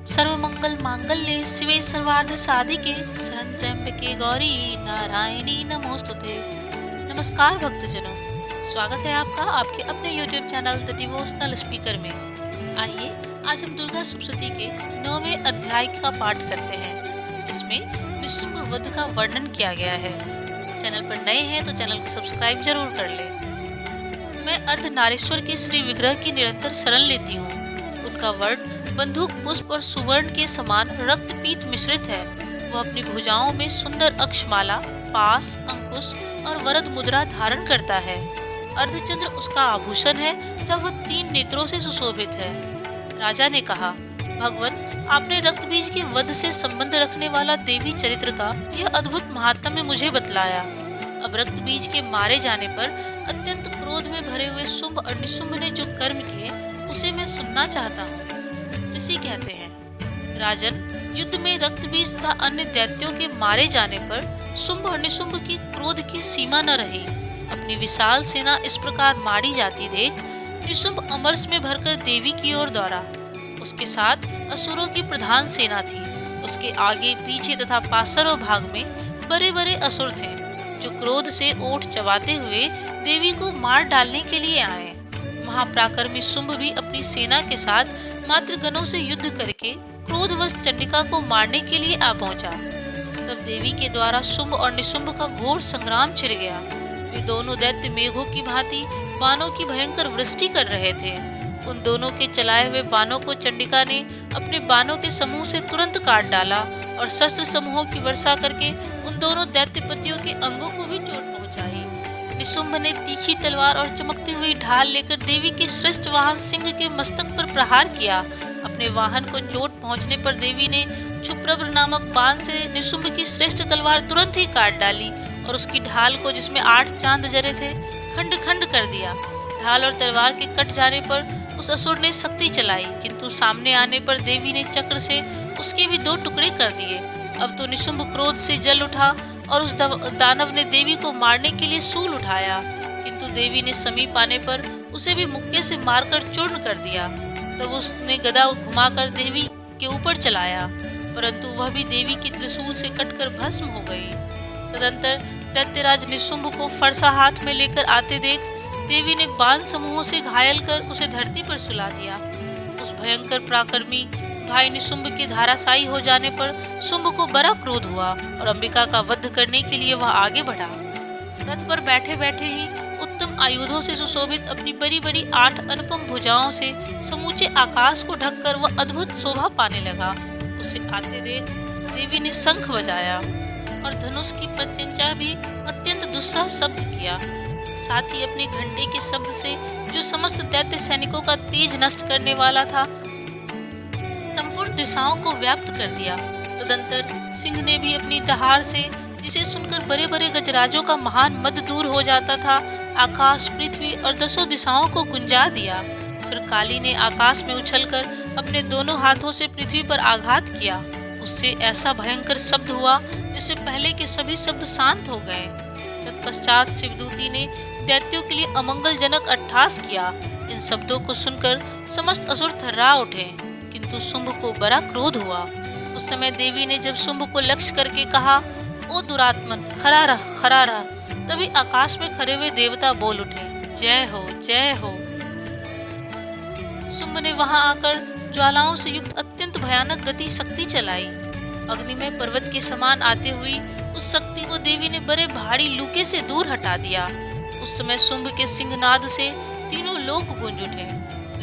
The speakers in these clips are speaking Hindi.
सर्वमंगल मांगल्ये शिवे सर्वार्थ साधिके शरण त्र्यंबके गौरी नारायणी नमोस्तुते। नमस्कार भक्तजनों, स्वागत है आपका आपके अपने YouTube channel the devotional speaker में। आइए आज हम दुर्गा सप्तशती के 9वें अध्याय का पाठ करते हैं। इसमें निशुंभ वध का वर्णन किया गया है। चैनल पर नए हैं तो चैनल को सब्सक्राइब जरूर कर लें। मैं अर्धनारीश्वर के श्री विग्रह की निरंतर शरण लेती हूँ। उनका वर्ण बंदूक पुष्प और सुवर्ण के समान रक्त पीत मिश्रित है। वह अपनी भुजाओं में सुंदर अक्षमाला, पास, अंकुश और वरद मुद्रा धारण करता है। अर्धचंद्र उसका आभूषण है तथा वह 3 नेत्रों से सुशोभित है। राजा ने कहा, भगवान, आपने रक्त बीज के वध से संबंध रखने वाला देवी चरित्र का यह अद्भुत महात्म्य मुझे बतलाया। अब रक्त बीज के मारे जाने पर अत्यंत क्रोध में भरे हुए शुंभ और निशुंभ ने जो कर्म किए उसे मैं सुनना चाहता हूँ। ऋषि कहते हैं, राजन, युद्ध में रक्त बीज तथा अन्य दैत्यों के मारे जाने पर शुंभ और निशुंभ की क्रोध की सीमा न रही। अपनी विशाल सेना इस प्रकार मारी जाती देख निशुंभ अमरस में भरकर देवी की ओर दौड़ा। उसके साथ असुरों की प्रधान सेना थी। उसके आगे पीछे तथा पार्श्व भाग में बड़े बड़े असुर थे जो क्रोध से ओठ चबाते हुए देवी को मार डालने के लिए आए। महापराक्रमी शुंभ भी अपनी सेना के साथ मातृगणों से युद्ध करके क्रोधवश चंडिका को मारने के लिए आ पहुंचा। तब देवी के द्वारा शुंभ और निशुंभ का घोर संग्राम छिड़ गया। वे दोनों दैत्य मेघों की भांति बाणों की भयंकर वृष्टि कर रहे थे। उन दोनों के चलाए हुए बाणों को चंडिका ने अपने बाणों के समूह से तुरंत काट डाला और शस्त्र समूहों की वर्षा करके उन दोनों दैत्यपतियों के अंगों को भी चोट पहुंचाई। निशुंभ ने तीखी तलवार और चमकती हुई ढाल लेकर देवी के श्रेष्ठ वाहन सिंह के मस्तक पर प्रहार किया। अपने वाहन को चोट पहुंचने पर देवी ने क्षुप्रभ्र नामक बाण से निशुंभ की श्रेष्ठ तलवार तुरंत ही काट डाली और उसकी ढाल को, जिसमें 8 चांद जरे थे, खंड खंड कर दिया। ढाल और तलवार के कट जाने पर उस असुर ने शक्ति चलाई, किंतु सामने आने पर देवी ने चक्र से उसके भी 2 टुकड़े कर दिए। अब तो निशुंभ क्रोध से जल उठा और उस दानव ने देवी को मारने के लिए शूल उठाया, किंतु देवी ने समीप आने पर उसे भी मुक्के से मारकर चूर्ण कर दिया। तब उसने गदा घुमाकर देवी के ऊपर चलाया, परंतु वह भी देवी की त्रिशूल से कटकर भस्म हो गई। तदंतर दैत्यराज निशुंभ को फरसा हाथ में लेकर आते देख देवी ने बाण समूहों से घायल कर उसे धरती पर सुला दिया। उस भयंकर पराक्रमी भाई निशुंभ के धाराशायी हो जाने पर शुंभ को बड़ा क्रोध हुआ और अंबिका का वध करने के लिए वह आगे बढ़ा। रथ पर बैठे बैठे ही उत्तम आयुधों से सुशोभित अपनी बड़ी बड़ी 8 अनुपम भुजाओं से समूचे आकाश को ढककर वह अद्भुत शोभा पाने लगा। उसे आते देख देवी ने शंख बजाया और धनुष की प्रत्यंचा भी अत्यंत दुस्सह शब्द किया। साथ ही अपने घंटे के शब्द से जो समस्त दैत्य सैनिकों का तेज नष्ट करने वाला था, संपूर्ण दिशाओं को व्याप्त कर दिया। तदंतर सिंह ने भी अपनी दहाड़ से, जिसे सुनकर बड़े बड़े गजराजों का महान मद दूर हो जाता था, आकाश, पृथ्वी और 10 दिशाओं को गुंजा दिया। फिर काली ने आकाश में उछलकर अपने दोनों हाथों से पृथ्वी पर आघात किया। उससे ऐसा भयंकर शब्द हुआ जिससे पहले के सभी शब्द शांत हो गए। तत्पश्चात शिवदूती ने दैत्यों के लिए अमंगलजनक अट्टहास किया। इन शब्दों को सुनकर समस्त असुर थर्रा उठे, किंतु शुंभ को बड़ा क्रोध हुआ। उस समय देवी ने जब शुंभ को लक्ष्य करके कहा, ओ दुरात्मन, खड़ा रह, तभी आकाश में खड़े हुए देवता बोल उठे, जय हो, जय हो। शुंभ ने वहां आकर ज्वालाओं से युक्त अत्यंत भयानक गति शक्ति चलाई। अग्निमय पर्वत के समान आती हुई उस शक्ति को देवी ने बड़े भारी लूके से दूर हटा दिया। उस समय शुंभ के सिंहनाद से तीनों लोक गूंज उठे।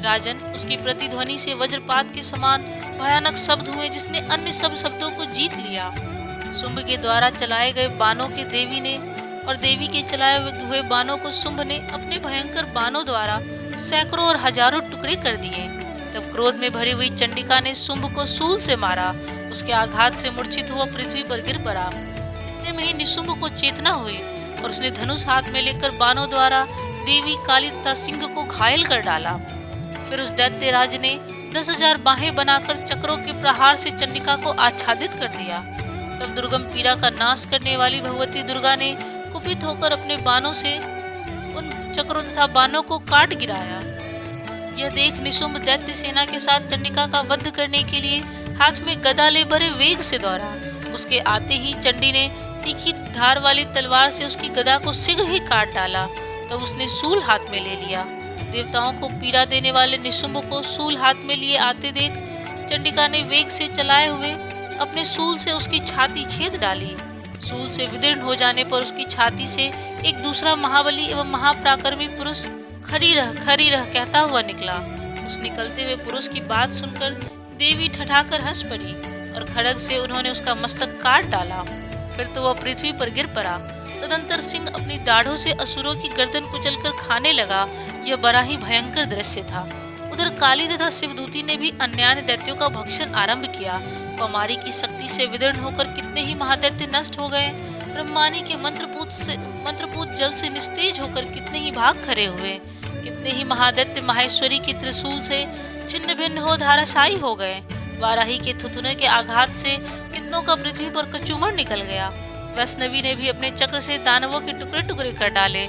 राजन, उसकी प्रतिध्वनि से वज्रपात के समान भयानक शब्द हुए जिसने अन्य सब शब्दों को जीत लिया। शुंभ के द्वारा चलाए गए बाणों के देवी ने और देवी के चलाए हुए बाणों को शुंभ ने अपने भयंकर बाणों द्वारा सैकड़ों और हजारों टुकड़े कर दिए। तब क्रोध में भरी हुई चंडिका ने शुंभ को शूल से मारा। उसके आघात से मूर्छित हुआ पृथ्वी पर गिर पड़ा। इतने में ही निशुंभ को चेतना हुई और उसने धनुष हाथ में लेकर बाणों द्वारा देवी, काली तथा सिंह को घायल कर डाला। फिर उस दैत्य राज ने 10,000 बाहें बनाकर चक्रों के प्रहार से चंडिका को आच्छादित कर दिया। तब दुर्गम पीड़ा का नाश करने वाली भगवती दुर्गा ने कुपित होकर अपने बाणों से उन चक्रों तथा बाणों को काट गिराया। यह देख निशुंभ दैत्य सेना के साथ चंडिका का वध करने के लिए हाथ में गदा ले बड़े वेग से दौड़ा। उसके आते ही चंडी ने तीखी धार वाली तलवार से उसकी गदा को शीघ्र ही काट डाला। तब उसने सूल हाथ में ले लिया। देवताओं को पीड़ा देने वाले निशुंभ को सूल हाथ में लिए आते देख चंडिका ने वेग से चलाए हुए अपने सूल से उसकी छाती छेद डाली। सूल से विदीर्ण हो जाने पर उसकी छाती से एक दूसरा महाबली एवं महापराक्रमी पुरुष खड़ी रह कहता हुआ निकला। उस निकलते हुए पुरुष की बात सुनकर देवी ठठाकर हंस पड़ी और खड्ग से उन्होंने उसका मस्तक काट डाला। फिर तो वह पृथ्वी पर गिर पड़ा। तदंतर सिंह अपनी दाढ़ों से असुरों की गर्दन कुचलकर खाने लगा। यह बड़ा ही भयंकर दृश्य था। उधर काली तथा शिवदूती ने भी अन्यान्य दैत्यों का भक्षण आरंभ किया। कौमारी की शक्ति से विदीर्ण होकर कितने ही महादैत्य नष्ट हो गए। ब्रह्मानी के मंत्रपूत जल से निस्तेज होकर कितने ही भाग खड़े हुए। कितने ही महादैत्य माहेश्वरी के त्रिशूल से छिन्न भिन्न हो धाराशायी हो गए। वाराही के थुथुने के आघात से कितनों का पृथ्वी पर कचूमर निकल गया। वैष्णवी ने भी अपने चक्र से दानवों के टुकड़े टुकड़े कर डाले।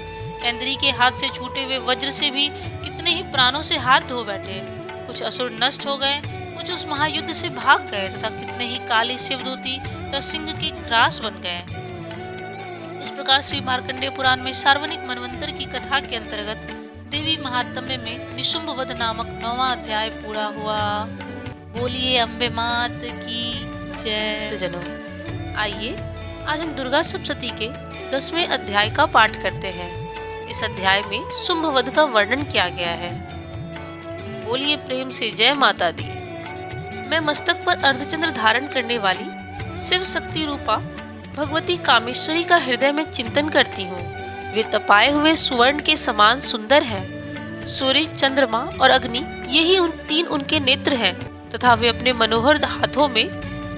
इंद्री के हाथ से छूटे हुए वज्र से भी कितने ही प्राणों से हाथ धो बैठे। कुछ असुर नष्ट हो गए, कुछ उस महायुद्ध से भाग गए तथा कितने ही काली शिवदूती तथा सिंह के ग्रास बन गए। इस प्रकार श्री मार्कंडेय पुराण में सार्वनिक मनवंतर की कथा के अंतर्गत देवी महात्म्य में निशुंभ वध नामक 9वां अध्याय पूरा हुआ। बोलिए अम्बे मात की जय। तो जनों, आइए आज हम दुर्गा सप्तशती के 10वें अध्याय का पाठ करते हैं। इस अध्याय में शुंभ वध का वर्णन किया गया है। बोलिए प्रेम से जय माता दी। मैं मस्तक पर अर्धचंद्र धारण करने वाली शिव शक्ति रूपा भगवती कामेश्वरी का हृदय में चिंतन करती हूँ। वे तपाए हुए सुवर्ण के समान सुंदर हैं। सूर्य, चंद्रमा और अग्नि यही तीन उनके नेत्र हैं तथा वे अपने मनोहर हाथों में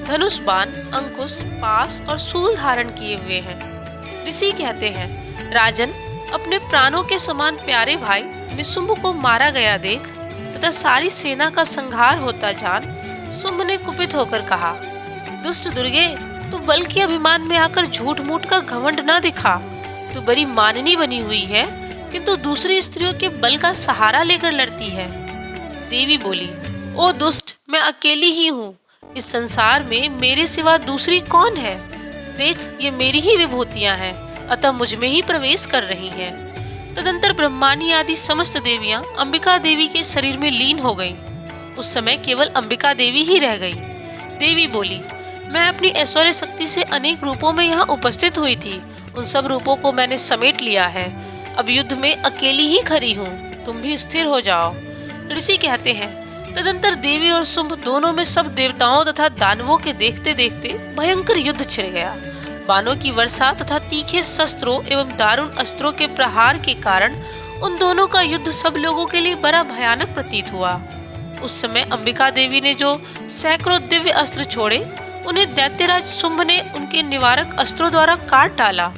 धनुष, बाण, अंकुश, पास और शूल धारण किए हुए हैं। ऋषि कहते हैं, राजन, अपने प्राणों के समान प्यारे भाई निशुंभ को मारा गया देख तथा सारी सेना का संहार होता जान शुंभ ने कुपित होकर कहा, दुष्ट दुर्गे, तू बल के अभिमान में आकर झूठ मूठ का घमंड न दिखा। तू बड़ी माननी बनी हुई है, किंतु दूसरी स्त्रियों के बल का सहारा लेकर लड़ती है। देवी बोली, ओ दुष्ट, मैं अकेली ही हूँ। इस संसार में मेरे सिवा दूसरी कौन है? देख, ये मेरी ही विभूतियां हैं, अतः मुझ में ही प्रवेश कर रही हैं। तदंतर ब्रह्मानी आदि समस्त देवियां अंबिका देवी के शरीर में लीन हो गईं। उस समय केवल अंबिका देवी ही रह गई। देवी बोली, मैं अपनी ऐश्वर्य शक्ति से अनेक रूपों में यहाँ उपस्थित हुई थी। उन सब रूपों को मैंने समेट लिया है। अब युद्ध में अकेली ही खड़ी हूँ, तुम भी स्थिर हो जाओ। ऋषि कहते हैं, तदंतर देवी और शुंभ दोनों में सब देवताओं तथा दानवों के देखते देखते भयंकर युद्ध छिड़ गया। बाणों की वर्षा तथा तीखे शस्त्रों एवं दारुण अस्त्रों के प्रहार के कारण उन दोनों का युद्ध सब लोगों के लिए बड़ा भयानक प्रतीत हुआ। उस समय अंबिका देवी ने जो सैकड़ों दिव्य अस्त्र छोड़े, उन्हें दैत्यराज शुंभ ने उनके निवारक अस्त्रों द्वारा काट डाला।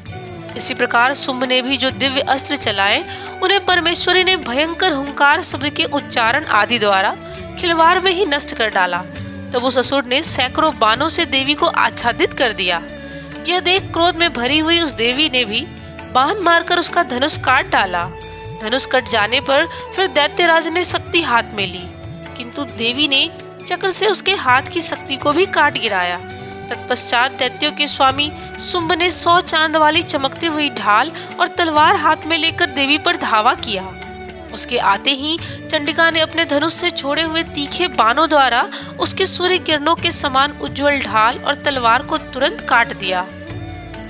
इसी प्रकार शुंभ ने भी जो दिव्य अस्त्र चलाए, उन्हें परमेश्वरी ने भयंकर हुंकार शब्द के उच्चारण आदि द्वारा खिलवाड़ में ही नष्ट कर डाला। तब उस असुर ने सैकड़ों बाणों से देवी को आच्छादित कर दिया। यह देख क्रोध में भरी हुई उस देवी ने भी बाण मारकर उसका धनुष काट डाला। धनुष कट जाने पर फिर दैत्यराज ने शक्ति हाथ में ली, किंतु देवी ने चक्र से उसके हाथ की शक्ति को भी काट गिराया। तत्पश्चात दैत्यों के स्वामी शुंभ ने 100 चांद वाली चमकती हुई ढाल और तलवार हाथ में लेकर देवी पर धावा किया। उसके आते ही चंडिका ने अपने धनुष से छोड़े हुए तीखे बाणों द्वारा उसके सूर्य किरणों के समान उज्जवल ढाल और तलवार को तुरंत काट दिया।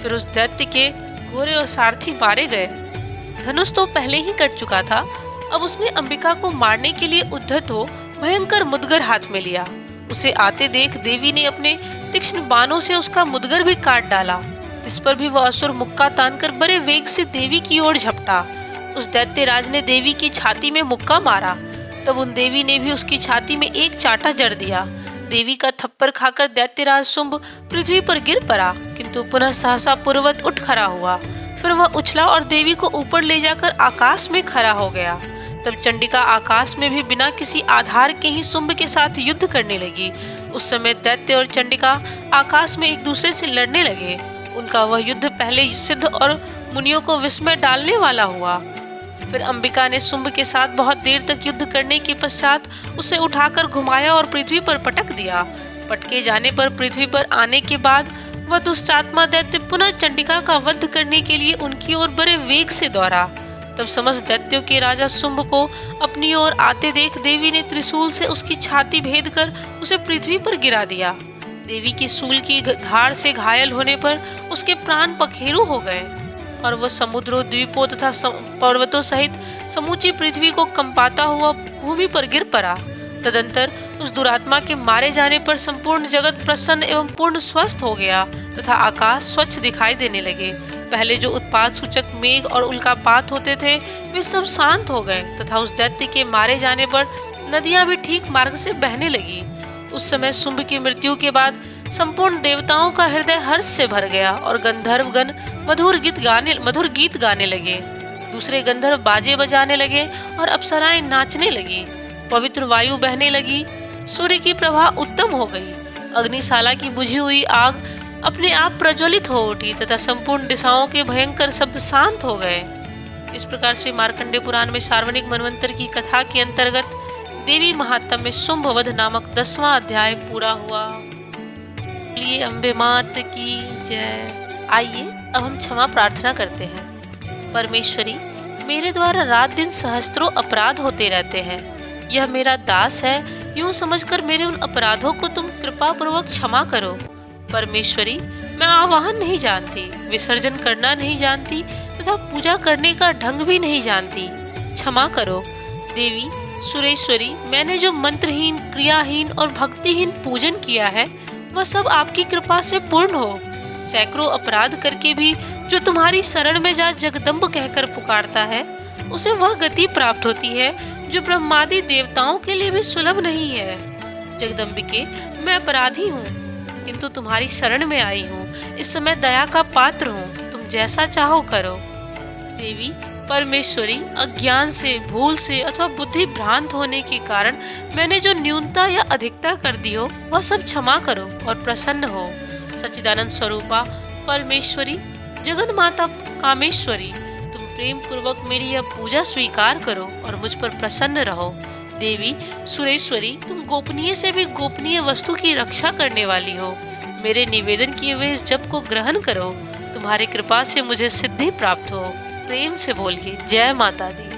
फिर उस दैत्य के घोड़े और सारथी मारे गए। धनुष तो पहले ही कट चुका था, अब उसने अंबिका को मारने के लिए उद्धत हो भयंकर मुदगर हाथ में लिया। उसे आते देख देवी ने अपने तीक्ष्ण बाणों से उसका मुदगर भी काट डाला। इस पर भी वह असुर मुक्का तानकर बड़े वेग से देवी की ओर झपटा। उस दैत्यराज ने देवी की छाती में मुक्का मारा। तब उन देवी ने भी उसकी छाती में एक चाटा जड़ दिया। देवी का थप्पड़ खाकर दैत्यराज शुंभ पृथ्वी पर गिर पड़ा, किंतु पुनः सहसा पूर्ववत उठ खड़ा हुआ। फिर वह उछला और देवी को ऊपर ले जाकर आकाश में खड़ा हो गया। तब चंडिका आकाश में भी बिना किसी आधार के ही शुंभ के साथ युद्ध करने लगी। उस समय दैत्य और चंडिका आकाश में एक दूसरे से लड़ने लगे। उनका वह युद्ध पहले सिद्ध और मुनियों को विस्मय डालने वाला हुआ। फिर अंबिका ने शुंभ के साथ बहुत देर तक युद्ध करने के पश्चात उसे उठाकर घुमाया और पृथ्वी पर पटक दिया। पटके जाने पर पृथ्वी पर आने के बाद वह दुष्ट आत्मा दैत्य पुनः चंडिका का वध करने के लिए उनकी ओर बड़े वेग से दौड़ा। तब समस्त दैत्यों के राजा शुंभ को अपनी ओर आते देख देवी ने त्रिशूल से उसकी छाती भेद कर उसे पृथ्वी पर गिरा दिया। देवी की शूल की धार से घायल होने पर उसके प्राण पखेरु हो गए और वह समुद्रों, द्वीपों तथा पर्वतों सहित समूची पृथ्वी को कंपाता हुआ भूमि पर गिर पड़ा। तदंतर उस दुरात्मा के मारे जाने पर संपूर्ण जगत प्रसन्न एवं पूर्ण स्वस्थ हो गया तथा आकाश स्वच्छ दिखाई देने लगे। पहले जो उत्पात सूचक मेघ और उल्कापात होते थे वे सब शांत हो गए तथा उस दैत्य के मारे जाने पर नदियां भी ठीक मार्ग से बहने लगी। उस समय शुंभ की मृत्यु के बाद संपूर्ण देवताओं का हृदय हर्ष से भर गया और गंधर्वगण मधुर गीत गाने लगे। दूसरे गंधर्व बाजे बजाने लगे और अप्सराएं नाचने लगी। पवित्र वायु बहने लगी। सूर्य की प्रभा उत्तम हो गई। अग्निशाला की बुझी हुई आग अपने आप प्रज्वलित हो उठी तथा संपूर्ण दिशाओं के भयंकर शब्द शांत हो गए। इस प्रकार से मार्कंडेय पुराण में सार्वनिक मनवंतर की कथा के अंतर्गत देवी महात्म्य में शुंभ वध नामक 10वां अध्याय पूरा हुआ। लिए अम्बे मात की जय। आइए अब हम क्षमा प्रार्थना करते हैं। परमेश्वरी, मेरे द्वारा रात दिन सहस्त्रों अपराध होते रहते हैं। यह मेरा दास है, यूं समझकर मेरे उन अपराधों को तुम कृपा पूर्वक क्षमा करो। परमेश्वरी, मैं आवाहन नहीं जानती, विसर्जन करना नहीं जानती तथा पूजा करने का ढंग भी नहीं जानती, क्षमा करो। देवी सुरेश्वरी, मैंने जो मंत्रहीन, क्रियाहीन और भक्तिहीन पूजन किया है वह सब आपकी कृपा से पूर्ण हो। सैकड़ों अपराध करके भी जो तुम्हारी शरण में जा जगदम्ब कहकर पुकारता है उसे वह गति प्राप्त होती है जो ब्रह्मादि देवताओं के लिए भी सुलभ नहीं है। जगदम्बिके, मैं अपराधी हूँ किंतु तुम्हारी शरण में आई हूँ। इस समय दया का पात्र हूँ, तुम जैसा चाहो करो। देवी परमेश्वरी, अज्ञान से, भूल से अथवा बुद्धि भ्रांत होने के कारण मैंने जो न्यूनता या अधिकता कर दी हो वह सब क्षमा करो और प्रसन्न हो। सच्चिदानंद स्वरूपा परमेश्वरी, जगन माता कामेश्वरी, तुम प्रेम पूर्वक मेरी यह पूजा स्वीकार करो और मुझ पर प्रसन्न रहो। देवी सुरेश्वरी, तुम गोपनीय से भी गोपनीय वस्तु की रक्षा करने वाली हो। मेरे निवेदन किए हुए इस जप को ग्रहण करो। तुम्हारी कृपा से मुझे सिद्धि प्राप्त हो। प्रेम से बोलिए जय माता दी।